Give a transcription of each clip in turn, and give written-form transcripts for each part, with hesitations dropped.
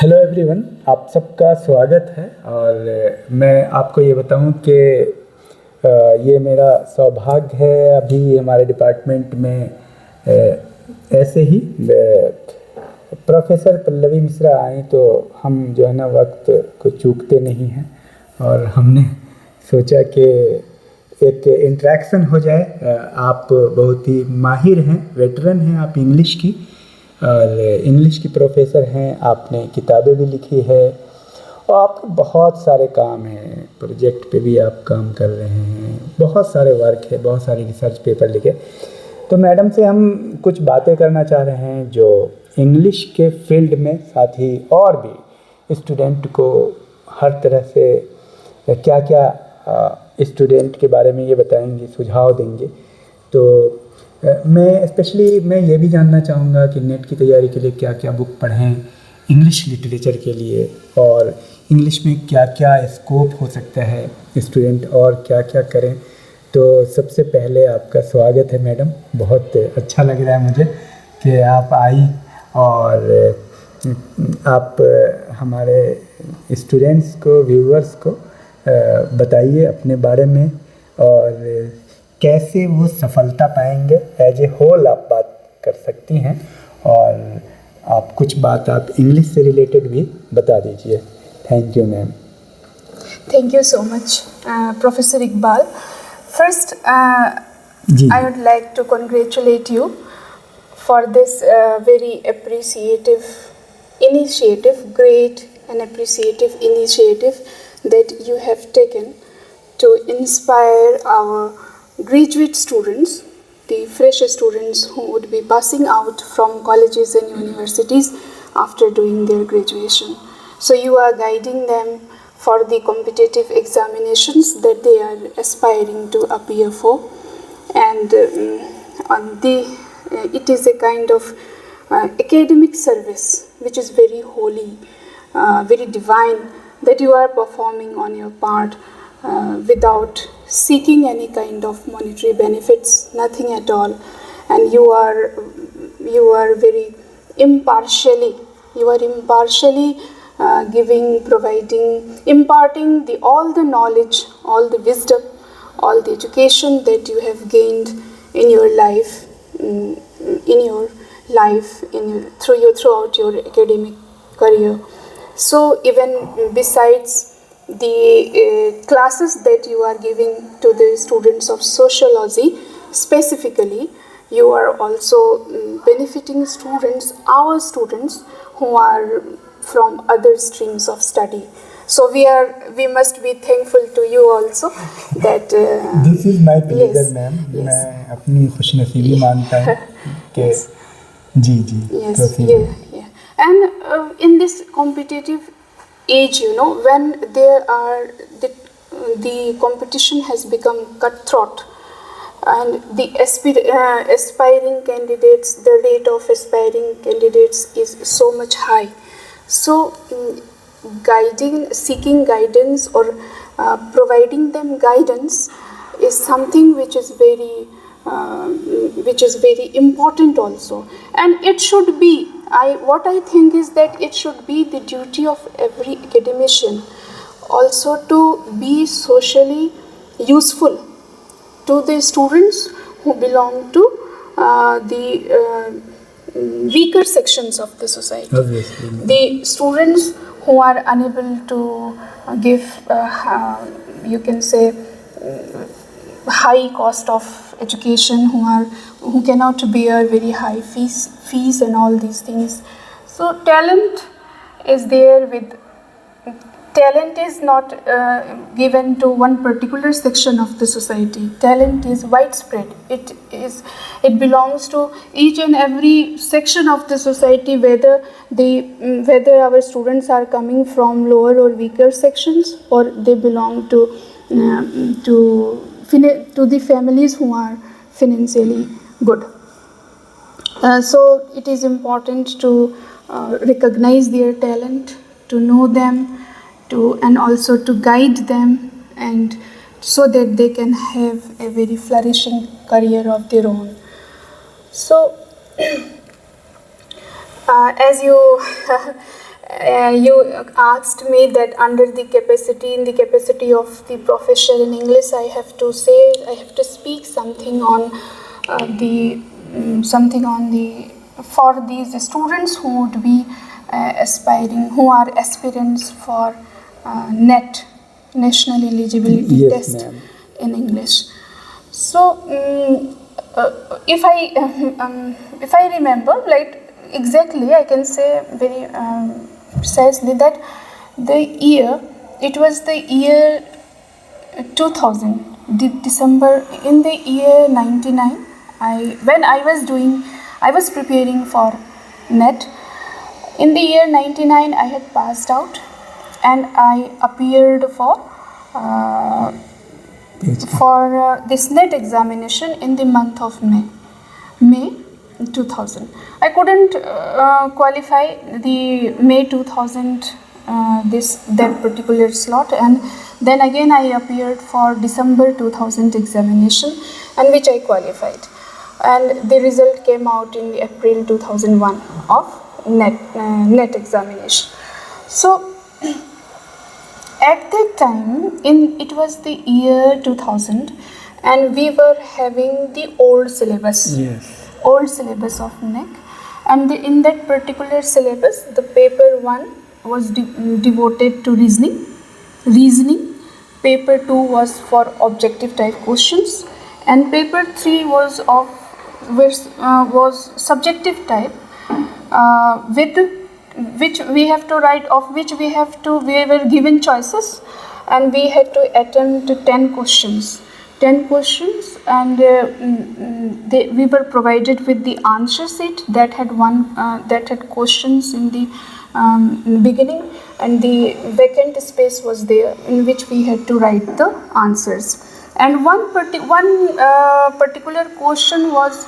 Hello everyone, आप सबका स्वागत है। और मैं आपको ये बताऊं कि ये मेरा सौभाग्य है अभी हमारे डिपार्टमेंट में ऐसे ही प्रोफेसर पल्लवी मिश्रा आए तो हम जो है ना वक्त को चूकते नहीं हैं और हमने सोचा कि एक इंटरेक्शन हो जाए। आप बहुत ही माहिर हैं, वेटरन हैं आप इंग्लिश की, और इंग्लिश की प्रोफेसर हैं, आपने किताबें भी लिखी है और आपके बहुत सारे काम हैं, प्रोजेक्ट पे भी आप काम कर रहे हैं, बहुत सारे वर्क है, बहुत सारे रिसर्च पेपर लिखे। तो मैडम से हम कुछ बातें करना चाह रहे हैं जो इंग्लिश के फील्ड में, साथ ही और भी स्टूडेंट को हर तरह से क्या क्या स्टूडेंट के बारे में ये बताएंगे, सुझाव देंगे। तो मैं ये भी जानना चाहूँगा कि नेट की तैयारी के लिए क्या क्या बुक पढ़ें इंग्लिश लिटरेचर के लिए, और इंग्लिश में क्या क्या स्कोप हो सकता है स्टूडेंट, और क्या क्या करें। तो सबसे पहले आपका स्वागत है मैडम, बहुत अच्छा लग रहा है मुझे कि आप आई और आप हमारे स्टूडेंट्स को, व्यूअर्स को बताइए अपने बारे में और कैसे वो सफलता पाएंगे। एज ए होल आप बात कर सकती हैं और आप कुछ बात आप इंग्लिश से रिलेटेड भी बता दीजिए। Thank you ma'am. Thank you so much, Professor Iqbal. First, I would like to congratulate you for this very appreciative initiative, great and appreciative initiative that you have taken to inspire our graduate students, the fresh students who would be passing out from colleges and universities after doing their graduation. So you are guiding them for the competitive examinations that they are aspiring to appear for, and it is a kind of academic service which is very holy, very divine, that you are performing on your part without seeking any kind of monetary benefits, nothing at all. And you are very impartially, imparting all the knowledge, all the wisdom, all the education that you have gained in your life, throughout your academic career. So even besides the classes that you are giving to the students of sociology specifically, you are also benefiting our students who are from other streams of study. So we must be thankful to you also that this is my pleasure ma'am. मैं अपनी खुशनसीबी मानता हूँ कि जी and in this competitive age, when the competition has become cutthroat and the aspiring candidates, the rate of aspiring candidates is so much high. So seeking guidance or providing them guidance is something which is very important also, and it should be. What I think is that it should be the duty of every academician also to be socially useful to the students who belong to the weaker sections of the society. Obviously. The students who are unable to give, you can say, high cost of education, who cannot bear very high fees and all these things. So talent is there. Talent is not given to one particular section of the society. Talent is widespread. It belongs to each and every section of the society, whether our students are coming from lower or weaker sections, or they belong to the families who are financially good. So it is important to recognize their talent, to know them, and also to guide them, and so that they can have a very flourishing career of their own. So as you asked me that under the capacity of the professor in English, I have to speak something on for these students who would be who are aspirants for NET, National Eligibility Test, ma'am. in English. So if I remember, like exactly, I can say very precisely that it was the year 2000, December, in the year 99. I was preparing for NET. In the year 99, I had passed out, and I appeared for this NET examination in the month of May 2000. I couldn't qualify the May 2000 that particular slot, and then again I appeared for December 2000 examination, and which I qualified, and the result came out in April 2001 of NET examination. So at that time, it was the year 2000, and we were having the old syllabus. Yes. Old syllabus of NEC, and in that particular syllabus, the paper 1 was devoted to reasoning. Paper 2 was for objective type questions, and paper 3 was subjective type, with which we have to write, we were given choices, and we had to attempt 10 questions, and we were provided with the answer sheet that had questions in the beginning, and the vacant space was there in which we had to write the answers. And one particular question was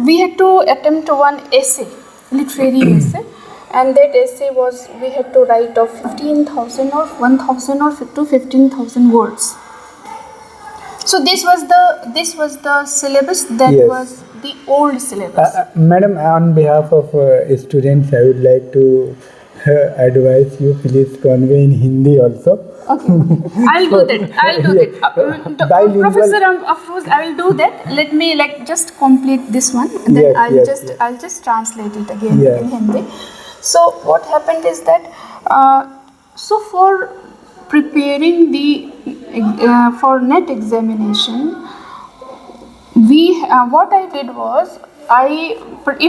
we had to attempt one essay, literary essay, and that essay was, we had to write of 15,000 or 1,000 or to 15,000 words. So this was the syllabus that Yes. was the old syllabus. Madam, on behalf of students, I would like to advise you, please convey in Hindi also. Okay, I'll do that. Bilingual. Professor Afroz, I will do that. Let me just complete this one, and then Yes, I'll just translate it again Yes. in Hindi. So what happened is that so for preparing for NET examination, what I did was,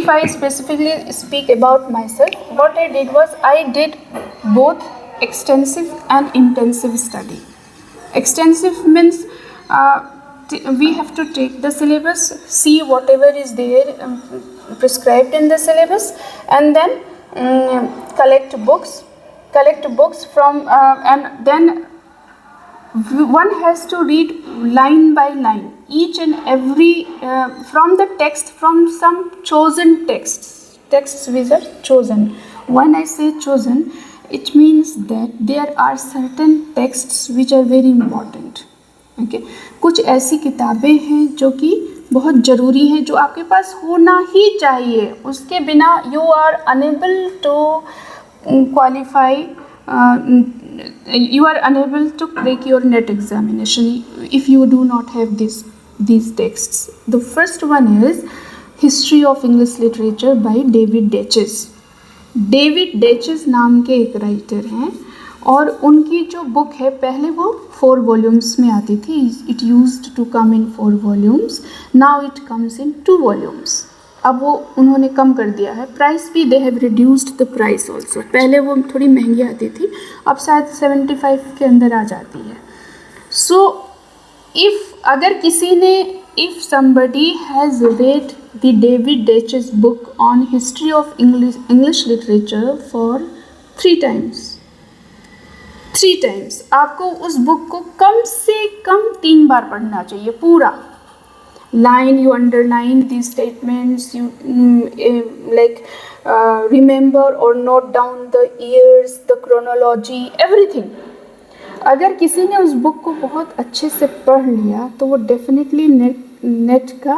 if I specifically speak about myself, what I did was I did both extensive and intensive study. Extensive means we have to take the syllabus, see whatever is there prescribed in the syllabus, and then collect books from, and then one has to read line by line each and every from the text, from some chosen texts which are chosen. When I say chosen, it means that there are certain texts which are very important. Okay, कुछ ऐसी किताबें हैं जो कि बहुत ज़रूरी हैं, जो आपके पास होना ही चाहिए, उसके बिना you are unable to qualify, you are unable to crack your NET examination if you do not have these texts. The first one is History of English Literature by David Deutsch. David Deutsch नाम के एक writer हैं, और उनकी जो book है, पहले वो 4 वॉल्यूम्स में आती थी. It used to come in 4 volumes, now it comes in 2 volumes. अब वो उन्होंने कम कर दिया है. प्राइस भी they have reduced the price also. पहले वो थोड़ी महंगी आती थी, अब शायद 75 के अंदर आ जाती है. सो if somebody has read the David Deutsch's book on history of English literature for 3 times, आपको उस बुक को कम से कम 3 बार पढ़ना चाहिए पूरा. Line, you underline these statements, you remember or note down the years, the chronology, everything. अगर किसी ने उस बुक को बहुत अच्छे से पढ़ लिया तो वो डेफिनेटली नेट का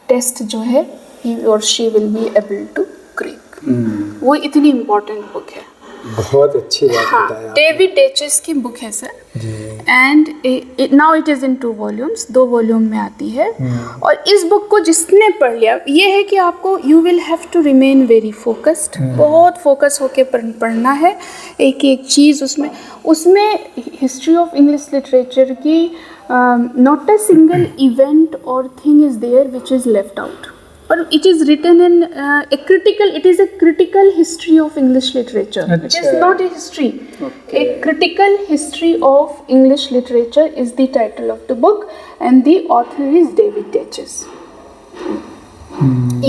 टेस्ट जो है he or she will be able to crack. वो इतनी इम्पोर्टेंट बुक है। बहुत अच्छी बात हाँ, बताया डेविड डेचेस की बुक है sir, and now it is in 2 volumes, 2 volume में आती है। और इस बुक को जिसने पढ़ लिया, ये है कि आपको you will have to remain very focused, बहुत फोकस होके पढ़ना है एक एक चीज़। उसमें हिस्ट्री ऑफ इंग्लिश लिटरेचर की नॉट अ सिंगल इवेंट और thing is there which is left out, और it is written in it is a critical history of English literature. It is not a history. A critical history of English literature is the title of the book, and the author is David Teches.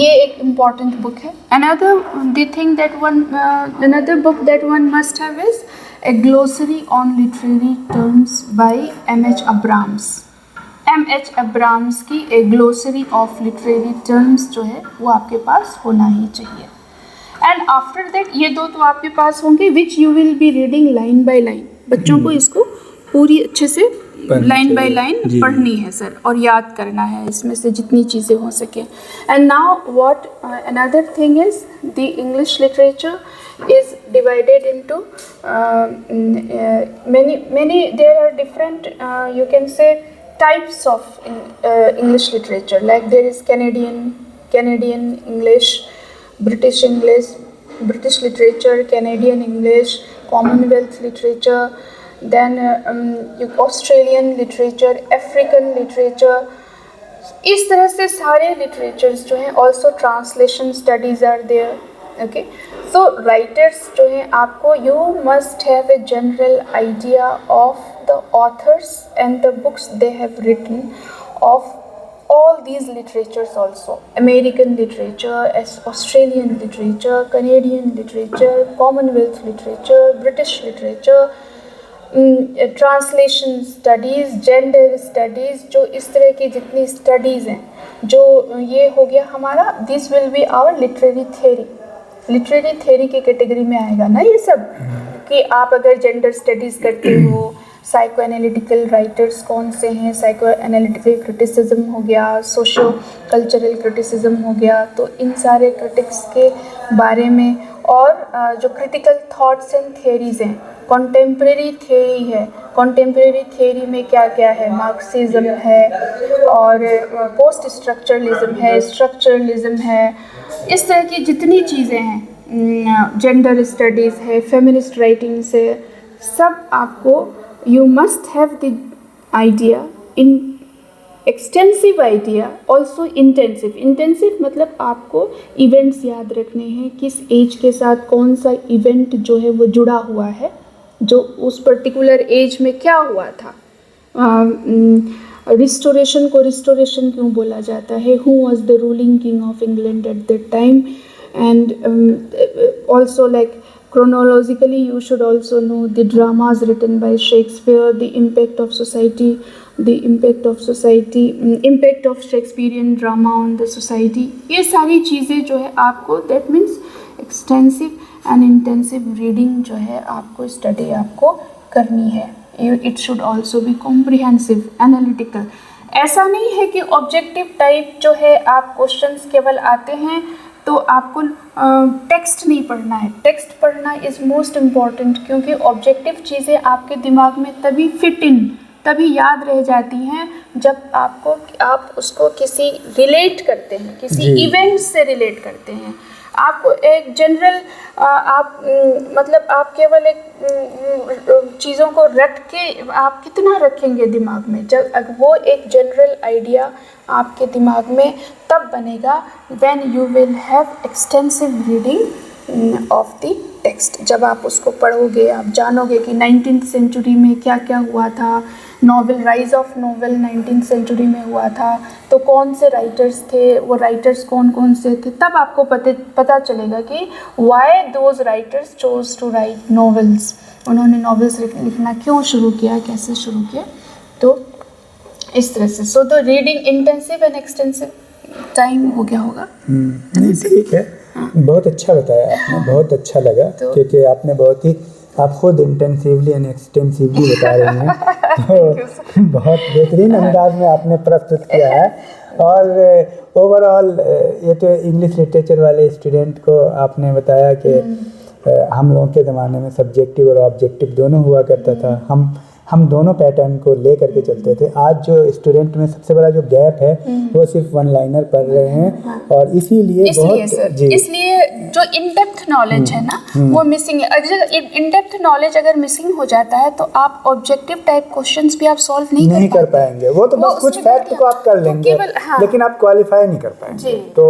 ये एक important book है. Another book that one must have is A Glossary on Literary Terms by M.H. Abrams. M.H. Abrams की ए glossary of literary terms जो है वो आपके पास होना ही चाहिए। एंड आफ्टर दैट ये 2 तो आपके पास होंगे which you will be reading line by line. बच्चों को इसको पूरी अच्छे से लाइन बाय लाइन पढ़नी है सर, और याद करना है इसमें से जितनी चीज़ें हो सके। And now what another thing is the English literature is divided into many there are different you can say types of English literature, like there is Canadian English, British literature, Canadian English, Commonwealth literature, then Australian literature, African literature। इस तरह से सारे literatures जो हैं, also translation studies are there। Okay, so writers जो हैं, आपको you must have a general idea of the authors and the books they have written of all these literatures also. American literature, Australian literature, Canadian literature, Commonwealth literature, British literature, translation studies, gender studies, जो इस तरह की जितनी studies हैं, जो ये हो गया हमारा, this will be our literary theory। Literary theory की कैटेगरी में आएगा ना ये सब, कि आप अगर जेंडर स्टडीज़ करते हो, साइको एनालिटिकल राइटर्स कौन से हैं, साइको एनालिटिकल क्रिटिसिज्म हो गया, सोशो कल्चरल क्रिटिसिज्म हो गया, तो इन सारे क्रिटिक्स के बारे में, और जो क्रिटिकल थॉट्स एंड थियरीज़ हैं, कॉन्टेम्प्रेरी थियरी है, कॉन्टेम्प्रेरी थियरी में क्या क्या है, मार्क्सिज्म है, और पोस्ट स्ट्रक्चरलिज्म है, स्ट्रक्चरलिज्म है, इस तरह की जितनी चीज़ें हैं, जेंडर स्टडीज़ है, फेमिनिस्ट राइटिंग्स है, सब आपको you must have the idea in extensive idea, also intensive मतलब आपको इवेंट्स याद रखने हैं, किस एज के साथ कौन सा इवेंट जो है वो जुड़ा हुआ है, जो उस पर्टिकुलर एज में क्या हुआ था। रिस्टोरेशन को रिस्टोरेशन क्यों बोला जाता है, who was the ruling king of England at that time, and also like chronologically you should also know the dramas written by Shakespeare, the impact of society, impact of Shakespearean drama on the society। ये सारी चीज़ें जो है आपको, that means extensive and intensive reading जो है आपको study आपको करनी है। It should also be comprehensive, analytical। ऐसा नहीं है कि objective type जो है आप questions केवल आते हैं तो आपको टेक्स्ट नहीं पढ़ना है। टेक्स्ट पढ़ना इज़ मोस्ट इम्पॉर्टेंट, क्योंकि ऑब्जेक्टिव चीज़ें आपके दिमाग में तभी फिट इन, तभी याद रह जाती हैं जब आप उसको किसी रिलेट करते हैं, किसी इवेंट से रिलेट करते हैं। आपको एक जनरल मतलब आप केवल एक चीज़ों को रट के आप कितना रखेंगे दिमाग में, जब वो एक जनरल आइडिया आपके दिमाग में तब बनेगा when you will have extensive reading of the text. जब आप उसको पढ़ोगे आप जानोगे कि 19th सेंचुरी में क्या क्या हुआ था, novel rise of novel 19th century में हुआ था, तो कौन से राइटर्स थे, वो राइटर्स कौन कौन से थे, तब आपको पता चलेगा कि why those writers chose to write novels, उन्होंने नॉवेल्स लिखना क्यों शुरू किया, कैसे शुरू किया। तो इस तरह से so the reading intensive and extensive time हो गया होगा। नहीं ठीक है, बहुत अच्छा बताया आपने, बहुत अच्छा लगा, क्योंकि आपने बहुत ही, आप खुद इंटेंसिवली एंड एक्सटेंसिवली बता रहे हैं, तो बहुत बेहतरीन अंदाज में आपने प्रस्तुत किया है। और ओवरऑल ये तो इंग्लिश लिटरेचर वाले स्टूडेंट को आपने बताया कि हम लोगों के ज़माने में सब्जेक्टिव और ऑब्जेक्टिव दोनों हुआ करता था, हम दोनों पैटर्न को ले करके चलते थे। आज जो स्टूडेंट में सबसे बड़ा जो गैप है वो सिर्फ वन लाइनर पढ़ रहे हैं और इसीलिए सर इसलिए जो इन डेप्थ नॉलेज है ना वो मिसिंग है। अगर इन डेप्थ नॉलेज अगर मिसिंग हो जाता है तो आप ऑब्जेक्टिव टाइप क्वेश्चंस भी आप सॉल्व नहीं कर पाएंगे। वो तो बस कुछ फैक्ट को आप कर लेंगे लेकिन आप क्वालिफाई नहीं कर पाएंगे। तो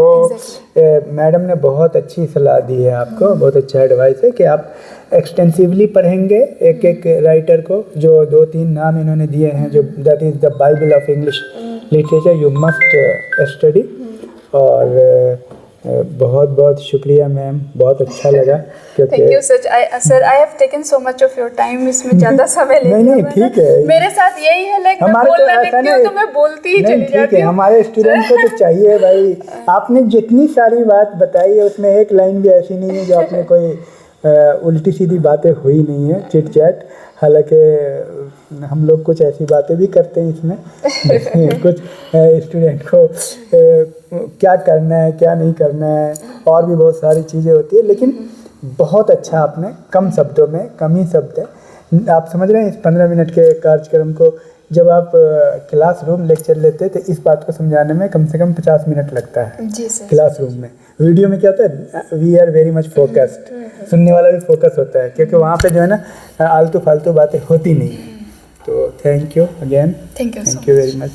मैडम ने बहुत अच्छी सलाह दी है आपको, बहुत अच्छा एडवाइस है कि आप एक्सटेंसिवली पढ़ेंगे एक एक राइटर को। जो 2-3 नाम इन्होंने दिए हैं, जो that is the Bible of English literature, you must study. और बहुत बहुत शुक्रिया मैम, बहुत अच्छा लगा। Thank you sir, I have taken so much of your time, इसमें ज़्यादा समय ले नहीं ठीक है, मेरे साथ यही है, लाइक मैं बोलना देखती हूँ तो मैं बोलती ही चली जाती हूँ। हमारे स्टूडेंट को तो चाहिए भाई, आपने जितनी सारी बात बताई है उसमें एक लाइन भी ऐसी नहीं है जो आपने कोई उल्टी सीधी बातें हुई नहीं है, चिट चैट। हालांकि हम लोग कुछ ऐसी बातें भी करते हैं इसमें कुछ स्टूडेंट को क्या करना है क्या नहीं करना है और भी बहुत सारी चीज़ें होती है, लेकिन बहुत अच्छा आपने कम शब्दों में, कम ही शब्द है, आप समझ रहे हैं। इस 15 मिनट के कार्यक्रम को जब आप क्लासरूम लेक्चर लेते हैं तो इस बात को समझाने में कम से कम 50 मिनट लगता है जी सर। क्लासरूम में। वीडियो में क्या होता है, we are very much focused, सुनने वाला भी फोकस होता है क्योंकि वहाँ पे जो है ना आलतू फालतू बातें होती नहीं है। तो thank you again, thank you very much.